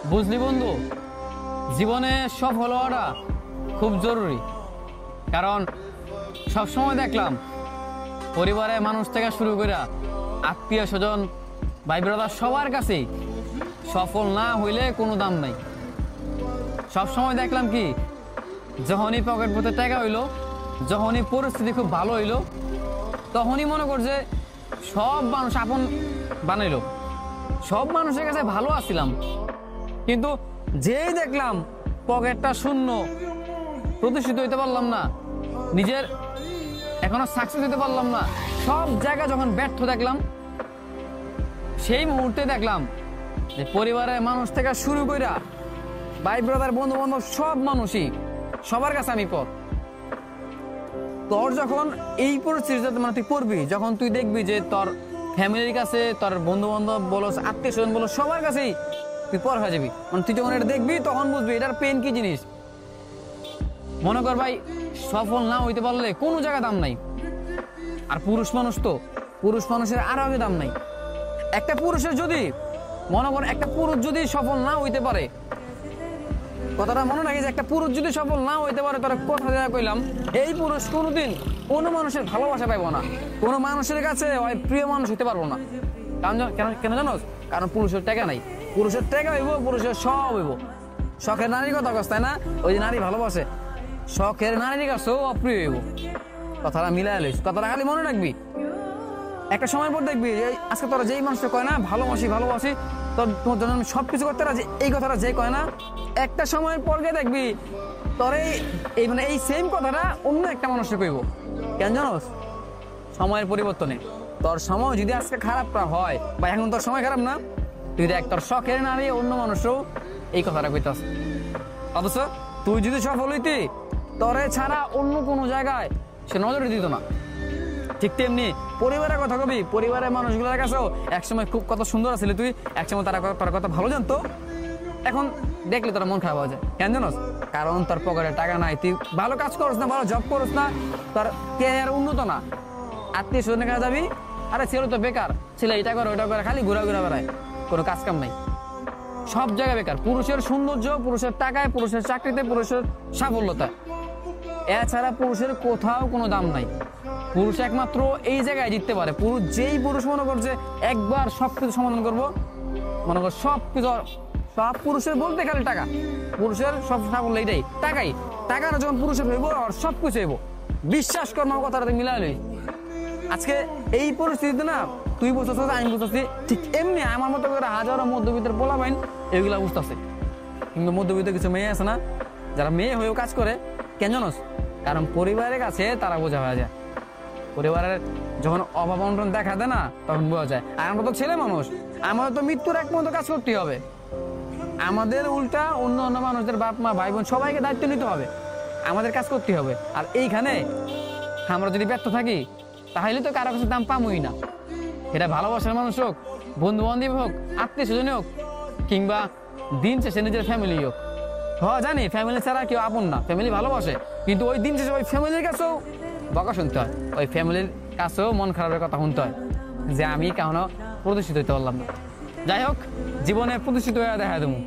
বুঝলি বন্ধু, জীবনে সফল হওয়াটা খুব জরুরি। কারণ সবসময় দেখলাম পরিবারের মানুষ থেকে শুরু করে আত্মীয় স্বজন, ভাই ব্রাদার সবার কাছেই সফল না হইলে কোনো দাম নাই। সবসময় দেখলাম কি, যখনই পকেট পথে টাকা হইলো, যখনই পরিস্থিতি খুব ভালো হইলো, তখনই মনে করছে সব মানুষ আপন বানাইলো, সব মানুষের কাছে ভালো আসছিলাম। কিন্তু যেই দেখলাম পকেটটা শূন্য, প্রতিষ্ঠিত হইতে পারলাম না, নিজের এখনো সাকসেস হইতে পারলাম না, সব জায়গায় যখন ব্যর্থ দেখলাম, সেই মুহূর্তে দেখলাম যে পরিবারের মানুষ থেকে শুরু কইরা ভাই ব্রাদার বন্ধু বান্ধব সব মানুষই, সবার কাছে আমি পর। তোর যখন এই পরিস্থিতিতে মানে তুই পড়বি, যখন তুই দেখবি যে তোর ফ্যামিলির কাছে, তোর বন্ধু বান্ধব বলো, আত্মীয় স্বজন বলো, সবার কাছেই তুই পর হয়ে যাবি। মানে তুই যখন এটা দেখবি তখন বুঝবি এটার পেন কি জিনিস। মনে কর ভাই, সফল না হইতে পারলে কোনো জায়গায় দাম নাই। আর পুরুষ মানুষ তো, পুরুষ মানুষের আরো আগে দাম নাই। একটা পুরুষের যদি মনে কর, একটা পুরুষ যদি সফল না হইতে পারে, কথাটা মনে রাখি, যে একটা পুরুষ যদি সফল না হইতে পারে, তারা কথা দেওয়া কইলাম, এই পুরুষ কোনোদিন কোনো মানুষের ভালোবাসা পাইব না, কোনো মানুষের কাছে ওই প্রিয় মানুষ হইতে পারবো না। কারণ কেন জানো? কারণ পুরুষের টাকা নাই, পুরুষের টাকা হইব, পুরুষের সব হইব। শখের নারীর কথা কস, তাই না? ওই যে নারী ভালোবাসে, শখের নারীর কাছেও অপ্রিয় হইব। কথাটা মিলাই লইস, কথাটা খালি মনে রাখবি। একটা সময় পর দেখবি যে আজকে তোরা যেই মানুষটা কয় না ভালোবাসি ভালোবাসি, তোর তোমার জন্য আমি সবকিছু করতে রাজি, এই কথাটা যে কয় না, একটা সময়ের পর গিয়ে দেখবি তোর এই মানে এই সেম কথাটা অন্য একটা মানুষকে কইব। কেন জানোস? সময়ের পরিবর্তনে তোর সময় যদি আজকে খারাপটা হয়, বা এখন তোর সময় খারাপ না, তুই দেখ তোর শখের নারী অন্য মানুষও এই কথাটা কইতাস। অথচ তুই যদি সফল হইতি, তোরে ছাড়া অন্য কোনো জায়গায় সে নজরে দিত না। ঠিক তেমনি পরিবারের কথা কবি, পরিবারের মানুষগুলোর কাছেও একসময় খুব কত সুন্দর আছিল তুই, একসময় তারা তোর কথা ভালো জানতো, এখন দেখলে তোর মন খারাপ হয়ে যায়। কেন জানোস? কারণ তোর পকেটে টাকা নাই, তুই ভালো কাজ করস না, ভালো জব করস না, তোর ক্যারিয়ার উন্নত না। আত্মীয় স্বজনের কাছে যাবি, আরে ছেলে তো বেকার, ছেলে এটা করে ওটা করে, খালি ঘুরা ঘুরা বেড়ায়, কোনো কাজ কাম নাই, সব জায়গায় বেকার। পুরুষের সৌন্দর্য, পুরুষের টাকায়, পুরুষের চাকরিতে, পুরুষের সাফল্যতা, এছাড়া পুরুষের কোথাও কোনো দাম নাই। পুরুষ একমাত্র এই জায়গায় জিততে পারে। পুরুষ, যেই পুরুষ মনে করছে একবার সবকিছু সমাধান করবো, মনে কর সবকিছু, সব পুরুষের বলতে খালি টাকা, পুরুষের সব সাফল্য এইটাই, টাকাই। টাকাটা যখন পুরুষের হইব আর সবকিছু হইব, বিশ্বাস কর আমার কথাটা মিলাইলি। আজকে এই পরিস্থিতিতে না তুই বুঝতেছ, আমি বুঝতেছি, ঠিক এমনি আমার মতো করে হাজারো মধ্যবিত্তের পোলাপাইন এগুলা বুঝতেছে। কিন্তু মধ্যবিত্ত কিছু মেয়ে আছে না, যারা মেয়ে হয়েও কাজ করে। কেন জানোস? কারণ পরিবারের কাছে তারা বোঝা হয়ে যায়। পরিবারের যখন অভাব অনটন দেখা দেয় না, তখন বোঝা যায়। আর আমরা তো ছেলে মানুষ, আমাদের তো মৃত্যুর এক পর্যন্ত কাজ করতেই হবে। আমাদের উল্টা অন্য অন্য মানুষদের বাপ মা ভাই বোন সবাইকে দায়িত্ব নিতে হবে, আমাদের কাজ করতে হবে। আর এইখানে আমরা যদি ব্যর্থ থাকি, তাহলে তো কারো কাছে দাম পামই না। এটা ভালোবাসার মানুষ হোক, বন্ধু বান্ধব হোক, আত্মীয় স্বজন হোক, কিংবা দিন শেষে নিজের ফ্যামিলি হোক। হ্যাঁ জানি ফ্যামিলি ছাড়া কেউ আপন না, ফ্যামিলি ভালোবাসে, কিন্তু ওই দিন শেষে ওই ফ্যামিলির কাছেও বকা শুনতে হয়, ওই ফ্যামিলির কাছেও মন খারাপের কথা শুনতে হয় যে আমি কখনো প্রতিষ্ঠিত হইতে পারলাম না। যাই হোক, জীবনে প্রতিষ্ঠিত হয়ে দেখা দেবো।